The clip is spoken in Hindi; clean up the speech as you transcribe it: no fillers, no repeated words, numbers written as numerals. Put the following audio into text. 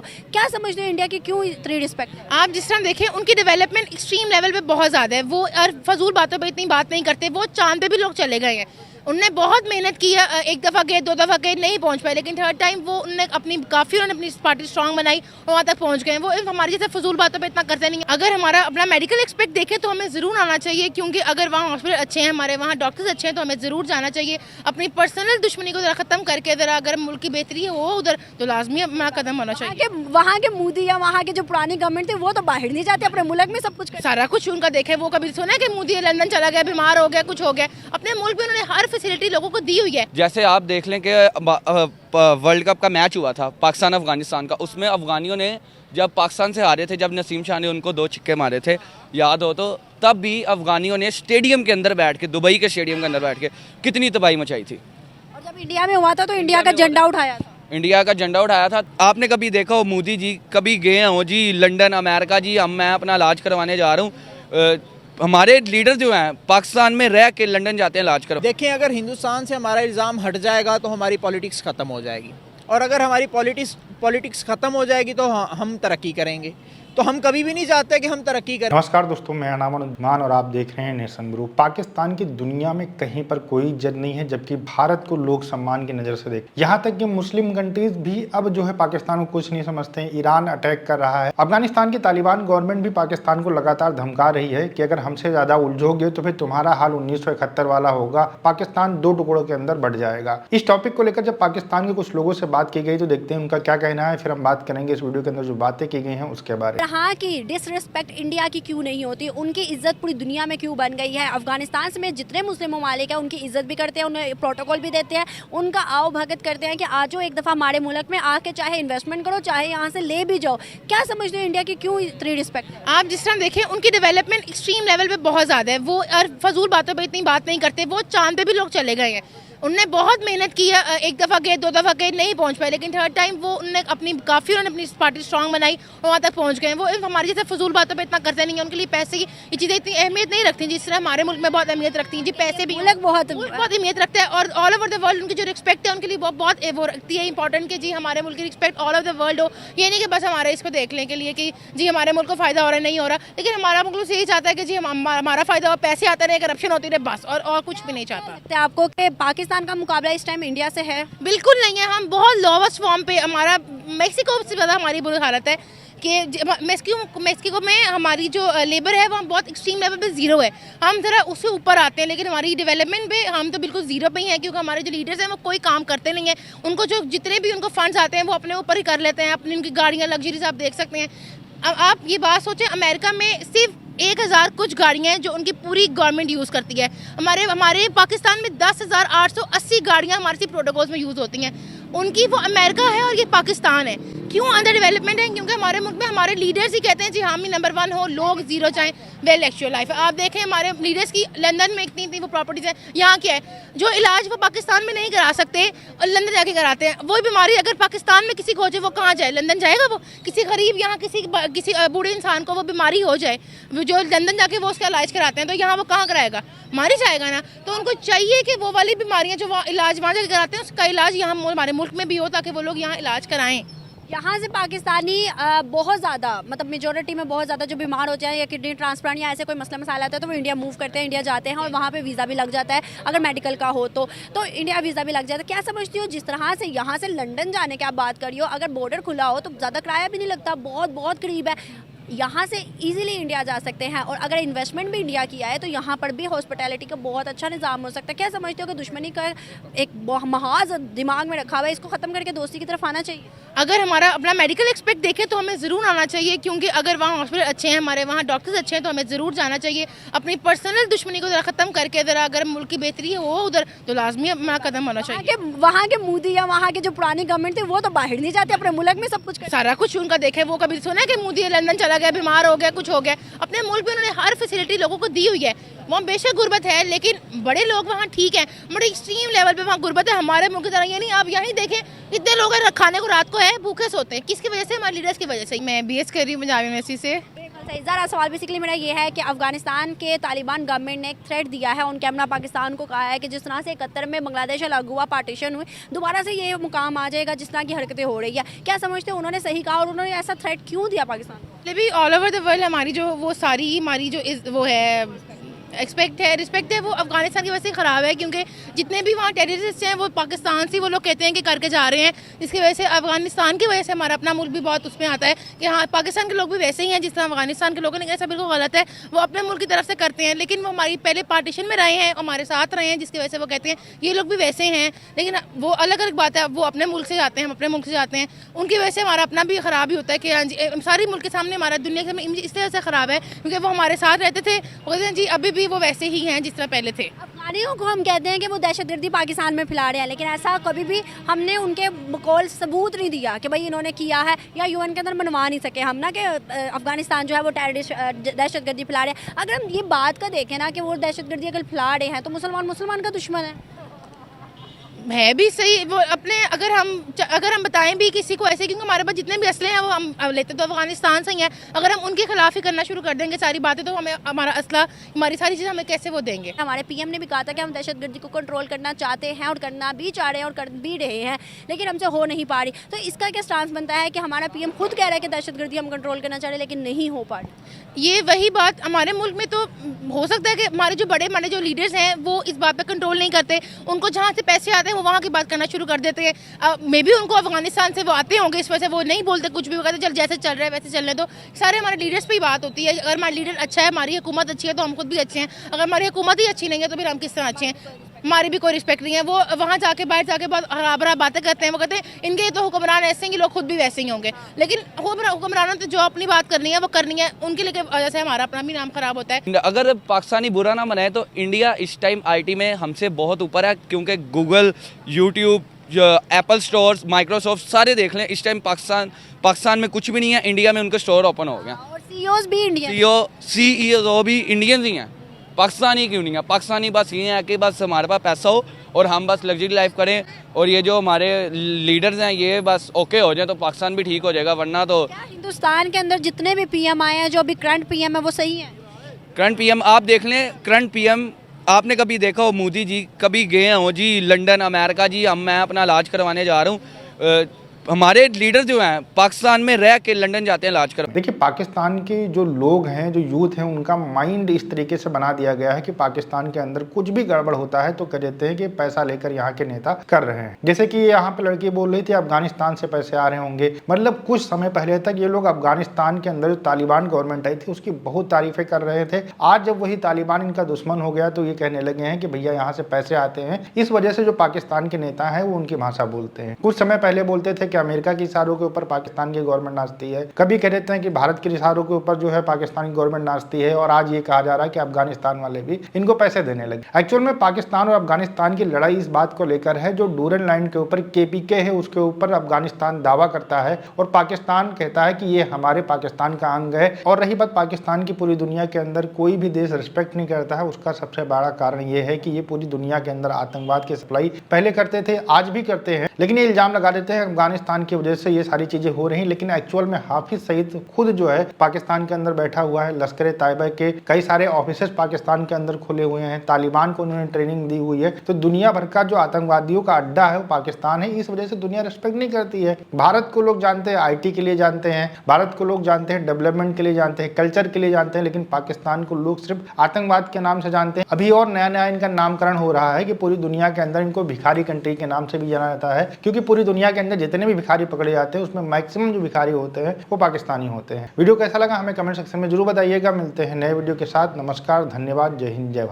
क्या समझते हो इंडिया की क्यों इतनी रिस्पेक्ट? आप जिस तरह देखें उनकी डेवलपमेंट एक्सट्रीम लेवल पे बहुत ज़्यादा है। वो और फजूल बातों पे इतनी बात नहीं करते। वो चांद पे भी लोग चले गए हैं। उनने बहुत मेहनत की है। एक दफ़ा गए, दो दफ़ा गए, नहीं पहुंच पाए, लेकिन थर्ड टाइम वो उन्होंने अपनी पार्टी स्ट्रांग बनाई और वहाँ तक पहुंच गए। वो हमारी जैसे फजूल बातों पे इतना करते नहीं। अगर हमारा अपना मेडिकल एक्सपेक्ट देखें तो हमें ज़रूर आना चाहिए, क्योंकि अगर वहाँ हॉस्पिटल अच्छे हैं, हमारे वहाँ डॉक्टर्स अच्छे हैं, तो हमें ज़रूर जाना चाहिए। अपनी पर्सनल दुश्मनी को ज़रा ख़त्म करके ज़रा अगर मुल्क की बेहतरी हो उधर, तो लाजमी अपना कदम होना चाहिए। वहाँ के मोदी या वहाँ के जो पुरानी गवर्नमेंट थी वो तो बाहर नहीं जाते, अपने मुल्क में सब कुछ सारा कुछ उनका देखे। वो कभी सुना है कि मोदी लंदन चला गया, बीमार हो गया, कुछ हो गया? अपने मुल्क में उन्होंने हर फैसिलिटी लोगों को दी हुई है। जैसे आप देख लें कि वर्ल्ड कप का मैच हुआ था पाकिस्तान अफगानिस्तान का, उसमें अफगानियों ने जब पाकिस्तान से हारे थे, जब नसीम शाह ने उनको 2 छक्के मारे थे, याद हो तो, तब भी अफगानियों ने स्टेडियम के अंदर बैठ के, दुबई के स्टेडियम के अंदर बैठ के कितनी तबाही मचाई थी। और जब इंडिया में हुआ था तो इंडिया का झंडा उठाया था। इंडिया का झंडा उठाया था। आपने कभी देखा हो मोदी जी कभी गए हो जी लंदन अमेरिका जी, मैं अपना इलाज करवाने जा रहा हूँ? हमारे लीडर जो हैं पाकिस्तान में रह के लंदन जाते हैं इलाज करवाने। देखें, अगर हिंदुस्तान से हमारा इल्ज़ाम हट जाएगा तो हमारी पॉलिटिक्स ख़त्म हो जाएगी, और अगर हमारी पॉलिटिक्स ख़त्म हो जाएगी तो हम तरक्की करेंगे। तो हम कभी भी नहीं चाहते कि हम तरक्की करें। नमस्कार दोस्तों, मेरा नाम अनुमान और आप देख रहे हैं नेशन ग्रुप। पाकिस्तान की दुनिया में कहीं पर कोई इज्जत नहीं है, जबकि भारत को लोग सम्मान की नज़र से देख, यहाँ तक कि मुस्लिम कंट्रीज भी अब जो है पाकिस्तान को कुछ नहीं समझते हैं। ईरान अटैक कर रहा है, अफगानिस्तान की तालिबान गवर्नमेंट भी पाकिस्तान को लगातार धमका रही है कि अगर हमसे ज़्यादा उलझोगे तो फिर तुम्हारा हाल 1971 वाला होगा, पाकिस्तान 2 टुकड़ों के अंदर बढ़ जाएगा। इस टॉपिक को लेकर जब पाकिस्तान के कुछ लोगों से बात की गई तो देखते हैं उनका क्या कहना है, फिर हम बात करेंगे इस वीडियो के अंदर जो बातें की गई हैं उसके बारे में। यहाँ की डिसरिस्पेक्ट इंडिया की क्यों नहीं होती, उनकी इज्जत पूरी दुनिया में क्यों बन गई है? अफगानिस्तान में जितने मुस्लिम ममालिक हैं उनकी इज्जत भी करते हैं, उन्हें प्रोटोकॉल भी देते हैं, उनका आओ भगत करते हैं कि आज एक दफ़ा हमारे मुल्क में आके चाहे इन्वेस्टमेंट करो, चाहे यहाँ से ले भी जाओ। क्या समझते हो इंडिया की क्यों इतनी रिस्पेक्ट? आप जिस तरह देखें उनकी डेवलपमेंट एक्सट्रीम लेवल पे बहुत ज़्यादा है। वो और फजूल बातों पे इतनी बात नहीं करते। वो चांद पे भी लोग चले गए हैं। उनने बहुत मेहनत की है। एक दफ़ा गए, दो दफ़ा गए, नहीं पहुंच पाए, लेकिन थर्ड टाइम वो उन्होंने अपनी पार्टी स्ट्रांग बनाई और वहाँ तक पहुंच गए। वो हमारी जैसे फजूल बातों पे इतना करते नहीं है। उनके लिए पैसे की ये चीज़ें इतनी अहमियत नहीं रखती जिस तरह हमारे मुल्क में बहुत अहमियत रखती हैं। जी पैसे भी बहुत अहमियत रखता है, और ऑल ओवर द वर्ल्ड उनकी जो रिस्पेक्ट है उनके लिए बहुत वो रखती है इंपॉर्टेंट कि जी हमारे मुल्क की respect all over the world हो। ये नहीं कि बस हमारे इसको देखने के लिए कि जी हमारे मुल्क को फ़ायदा हो रहा है, नहीं हो रहा, लेकिन हमारा मुल्क यही चाहता है कि जी हमारा फ़ायदा हो, पैसे आते रहे, करप्शन होती रहे, बस और कुछ भी नहीं चाहता। आपको कि पाकिस्तान का मुकाबला इस टाइम इंडिया से है? बिल्कुल नहीं है। हम बहुत लोवेस्ट फॉर्म पे, हमारा मेक्सिको से ज़्यादा हमारी बुरी हालत है कि मेक्सिको में हमारी जो लेबर है वो बहुत एक्सट्रीम लेवल पे ज़ीरो है। हम ज़रा उससे ऊपर आते हैं, लेकिन हमारी डेवलपमेंट पे हम तो बिल्कुल ज़ीरो पे ही हैं, क्योंकि हमारे जो लीडर्स हैं वो कोई काम करते नहीं हैं। उनको जो जितने भी उनको फंड्स आते हैं वो अपने ऊपर ही कर लेते हैं। अपनी उनकी गाड़ियाँ लग्जरीज आप देख सकते हैं। अब आप ये बात सोचें, अमेरिका में सिर्फ 1000 कुछ गाड़ियाँ हैं जो उनकी पूरी गवर्नमेंट यूज़ करती है। हमारे पाकिस्तान में 10,880 गाड़ियाँ हमारे सिर्फ प्रोटोकॉल्स में यूज़ होती हैं। उनकी वो अमेरिका है और ये पाकिस्तान है। क्यों अंडर डेवलपमेंट है? क्योंकि हमारे मुल्क में हमारे लीडर्स ही कहते हैं जी हम ही नंबर 1 हो, लोग ज़ीरो चाहें, वेल एक्चुअल लाइफ है। आप देखें हमारे लीडर्स की लंदन में इतनी वो प्रॉपर्टीज़ हैं। यहाँ क्या है, जो इलाज वो पाकिस्तान में नहीं करा सकते और लंदन जाके कराते हैं। वही बीमारी अगर पाकिस्तान में किसी को हो जाए, वो कहाँ जाए? लंदन जाएगा वो? किसी गरीब यहाँ किसी बूढ़े इंसान को वो बीमारी हो जाए, जो लंदन जाके वो उसका इलाज कराते हैं, तो यहाँ वो कहाँ कराएगा? मारी जाएगा ना। तो उनको चाहिए कि वो वाली बीमारियाँ जो इलाज वहाँ जाके कराते हैं उसका इलाज यहाँ हमारे मुल्क में भी हो, ताकि वो लोग यहाँ इलाज कराएं। यहाँ से पाकिस्तानी बहुत ज़्यादा, मतलब मेजोरिटी में बहुत ज़्यादा जो बीमार हो जाए या किडनी ट्रांसप्लांट या ऐसे कोई मसला मसाला आता है तो वो इंडिया मूव करते हैं, इंडिया जाते हैं और वहाँ पे वीज़ा भी लग जाता है। अगर मेडिकल का हो तो इंडिया वीज़ा भी लग जाता है। क्या समझती हो, जिस तरह से यहाँ से लंदन जाने की आप बात करी हो, अगर बॉर्डर खुला हो तो ज़्यादा किराया भी नहीं लगता, बहुत करीब है, यहाँ से इजीली इंडिया जा सकते हैं। और अगर इन्वेस्टमेंट भी इंडिया किया है तो यहाँ पर भी हॉस्पिटैलिटी का बहुत अच्छा निज़ाम हो सकता है। क्या समझते हो कि दुश्मनी का एक महाज दिमाग में रखा हुआ है, इसको ख़त्म करके दोस्ती की तरफ आना चाहिए? अगर हमारा अपना मेडिकल एक्सपेक्ट देखें तो हमें ज़रूर आना चाहिए, क्योंकि अगर वहाँ हॉस्पिटल अच्छे हैं, हमारे वहाँ डॉक्टर्स अच्छे हैं, तो हमें ज़रूर जाना चाहिए। अपनी पर्सनल दुश्मनी को ज़रा ख़त्म करके ज़रा अगर मुल्क की बेहतरी हो उधर, तो लाजमी अपना कदम होना चाहिए। वहाँ के मोदी या वहाँ के जो पुरानी गवर्नमेंट थी वो तो बाहर नहीं जाते, अपने मुल्क में सब कुछ सारा कुछ उनका देखे। वो कभी सुना है कि मोदी लंदन चला गया, बीमार हो गया, कुछ हो गया? अपने मुल्क में उन्होंने हर फैसिलिटी लोगों को दी हुई है। वहाँ बेशक गुर्बत है, लेकिन बड़े लोग वहाँ ठीक हैं। बड़े एक्सट्रीम लेवल पे वहाँ गुर्बत है। हमारे मुल्क की तरह ये नहीं। आप यहीं देखें, इतने लोग हैं खाने को रात को है भूखे सोते हैं। किसकी वजह से? हमारे लीडर्स की वजह से। मैं BS कर रही हूँ पंजाब यूनिवर्सिटी से। सही ज़रा सवाल बेसिकली मेरा ये है कि अफगानिस्तान के तालिबान गवर्नमेंट ने एक थ्रेट दिया है, उनके हमला पाकिस्तान को कहा है कि जिस तरह से 71 में बांग्लादेश अलग हुआ, पार्टीशन हुई, दोबारा से ये मुकाम आ जाएगा जिस तरह की हरकतें हो रही है। क्या समझते हो उन्होंने सही कहा और उन्होंने ऐसा थ्रेट क्यों दिया पाकिस्तान को? भी ऑल ओवर द वर्ल्ड हमारी जो वो सारी हमारी जो वो है रिस्पेक्ट है वो अफगानिस्तान की वजह से ख़राब है, क्योंकि जितने भी वहाँ टेररिस्ट हैं वो पाकिस्तान से वो लोग कहते हैं कि करके जा रहे हैं, जिसकी वजह से अफगानिस्तान की वजह से हमारा अपना मुल्क भी बहुत उसमें आता है कि हाँ पाकिस्तान के लोग भी वैसे ही हैं जिस तरह अफगानिस्तान के लोग हैं, लेकिन ऐसा बिल्कुल गलत है। वो अपने मुल्क की तरफ से करते हैं, लेकिन वो हमारी पहले पार्टीशन में रहे हैं, हमारे साथ रहे हैं, जिसकी वजह से वो कहते हैं ये लोग भी वैसे हैं, लेकिन वो अलग अलग बात है। वो अपने मुल्क से जाते हैं, हम अपने मुल्क से जाते हैं, उनकी वजह से हमारा अपना भी ख़राब ही होता है कि सारी मुल्क के सामने हमारा दुनिया का इमेज इस तरह से ख़राब है, क्योंकि वो हमारे साथ रहते थे, वो कहते हैं जी अभी भी वो वैसे ही हैं जिस तरह पहले थे। अफगानियों को हम कहते हैं कि वो दहशतगर्दी पाकिस्तान में फैला रहे हैं, लेकिन ऐसा कभी भी हमने उनके बकौल सबूत नहीं दिया कि भाई इन्होंने किया है, या यूएन के अंदर मनवा नहीं सके हम ना कि अफगानिस्तान जो है वो टेररिस्ट दहशतगर्दी फैला रहे हैं। अगर हम ये बात का देखें ना कि वो दहशतगर्दी अगर फैला रहे हैं तो मुसलमान का दुश्मन है भी सही। वो अपने अगर हम बताएं भी किसी को ऐसे, क्योंकि हमारे पास जितने भी असले हैं वो हम लेते तो अफगानिस्तान से ही हैं, अगर हम उनके खिलाफ ही करना शुरू कर देंगे सारी बातें, तो हमें हमारा असला हमारी सारी चीज़ें हमें कैसे वो देंगे। हमारे पीएम ने भी कहा था कि हम दहशतगर्दी को कंट्रोल करना चाहते हैं और करना भी चाह रहे हैं और कर भी रहे हैं, लेकिन हमसे हो नहीं पा रही। तो इसका क्या स्टांस बनता है कि हमारा पीएम खुद कह रहा है कि दहशतगर्दी हम कंट्रोल करना चाह रहे हैं लेकिन नहीं हो पा रही? ये वही बात हमारे मुल्क में तो हो सकता है कि हमारे जो लीडर्स हैं वो इस बात पे कंट्रोल नहीं करते, उनको जहाँ से पैसे आते हैं वो वहाँ की बात करना शुरू कर देते हैं। मे बी उनको अफगानिस्तान से वो आते होंगे, इस वजह से वो नहीं बोलते कुछ भी, वो कहते चल जैसे चल रहा है वैसे चलने दो। सारे हमारे लीडर्स पे ही बात होती है। अगर हमारा लीडर अच्छा है, हमारी हुकूमत अच्छी है तो हम खुद भी अच्छे हैं, अगर हमारी हुकूमत ही अच्छी नहीं है तो फिर हम किस तरह अच्छे हैं? हमारी भी कोई रिस्पेक्ट नहीं है। वो वहाँ जाके बाहर जाके बहुत हरा बातें करते हैं, वो कहते हैं इनके तो हुक्मरान ऐसे हैं कि लोग खुद भी वैसे ही होंगे, लेकिन हुक्मरानों तो जो अपनी बात करनी है वो करनी है, उनके लिए वजह से हमारा अपना भी नाम खराब होता है। अगर पाकिस्तानी बुरा ना मनाए तो इंडिया इस टाइम आईटी में हमसे बहुत ऊपर है, क्योंकि Google, YouTube, Apple stores, Microsoft सारे देख लें, इस टाइम पाकिस्तान में कुछ भी नहीं है, इंडिया में उनका स्टोर ओपन हो गया। और सीईओज भी इंडियन, सीईओ भी इंडियंस ही हैं। पाकिस्तानी क्यों नहीं है? पाकिस्तानी बस ये है कि बस हमारे पास पैसा हो और हम बस लग्जरी लाइफ करें, और ये जो हमारे लीडर्स हैं ये बस ओके हो जाए तो पाकिस्तान भी ठीक हो जाएगा, वरना तो। क्या हिंदुस्तान के अंदर जितने भी पीएम आए हैं, जो अभी करंट पीएम है वो सही है? करंट पीएम आप देख लें, करंट पीएम आपने कभी देखा हो मोदी जी कभी गए हो जी लंदन, अमेरिका जी मैं अपना इलाज करवाने जा रहा हूँ? हमारे लीडर जो हैं पाकिस्तान में रह के लंदन जाते हैं इलाज कर। देखिए पाकिस्तान के जो लोग हैं, जो यूथ हैं, उनका माइंड इस तरीके से बना दिया गया है कि पाकिस्तान के अंदर कुछ भी गड़बड़ होता है तो कह देते हैं कि पैसा लेकर यहाँ के नेता कर रहे हैं। जैसे कि यहाँ पे लड़की बोल रही थी अफगानिस्तान से पैसे आ रहे होंगे, मतलब कुछ समय पहले तक ये लोग अफगानिस्तान के अंदर जो तालिबान गवर्नमेंट आई थी उसकी बहुत तारीफें कर रहे थे। आज जब वही तालिबान इनका दुश्मन हो गया तो ये कहने लगे हैं कि भैया यहाँ से पैसे आते हैं, इस वजह से जो पाकिस्तान के नेता हैं वो उनकी भाषा बोलते हैं। कुछ समय पहले बोलते थे कि अमेरिका के इशारों के ऊपर पाकिस्तान की गवर्नमेंट नाचती है, कभी कह देते हैं कि भारत के इशारों के ऊपर जो है पाकिस्तानी गवर्नमेंट नाचती है, और आज ये कहा जा रहा है कि अफगानिस्तान वाले भी इनको पैसे देने लगे। एक्चुअल में पाकिस्तान और अफगानिस्तान की लड़ाई इस बात को लेकर है, जो डूरन लाइन के ऊपर केपीके है उसके ऊपर अफगानिस्तान दावा करता है और पाकिस्तान कहता है कि ये हमारे पाकिस्तान का अंग है। और रही बात पाकिस्तान की, पूरी दुनिया के अंदर कोई भी देश रिस्पेक्ट नहीं करता है, उसका सबसे बड़ा कारण ये है कि ये पूरी दुनिया के अंदर आतंकवाद की सप्लाई पहले करते थे, आज भी करते हैं, लेकिन ये इल्जाम लगा देते हैं अफगानिस्तान की वजह से ये सारी चीजें हो रही हैं। लेकिन एक्चुअल में हाफिज सईद खुद जो है पाकिस्तान के अंदर बैठा हुआ है, लश्कर तैयबा के कई सारे ऑफिसेस पाकिस्तान के अंदर खुले हुए हैं, तालिबान को उन्होंने ट्रेनिंग दी हुई है। तो दुनिया भर का जो आतंकवादियों का अड्डा है वो पाकिस्तान है, इस वजह से दुनिया रिस्पेक्ट नहीं करती है। भारत को लोग जानते हैं आईटी के लिए जानते हैं, भारत को लोग जानते हैं डेवलपमेंट के लिए जानते हैं, कल्चर के लिए जानते हैं, लेकिन पाकिस्तान को लोग सिर्फ आतंकवाद के नाम से जानते हैं। अभी और नया नया इनका नामकरण हो रहा है कि पूरी दुनिया के अंदर इनको भिखारी कंट्री के नाम से भी जाना जाता है, क्योंकि पूरी दुनिया के अंदर जितने भी भिखारी पकड़े जाते हैं उसमें मैक्सिमम जो भिखारी होते हैं वो पाकिस्तानी होते हैं। वीडियो कैसा लगा हमें कमेंट सेक्शन में जरूर बताइएगा। मिलते हैं नए वीडियो के साथ। नमस्कार, धन्यवाद, जय हिंद, जय भारत।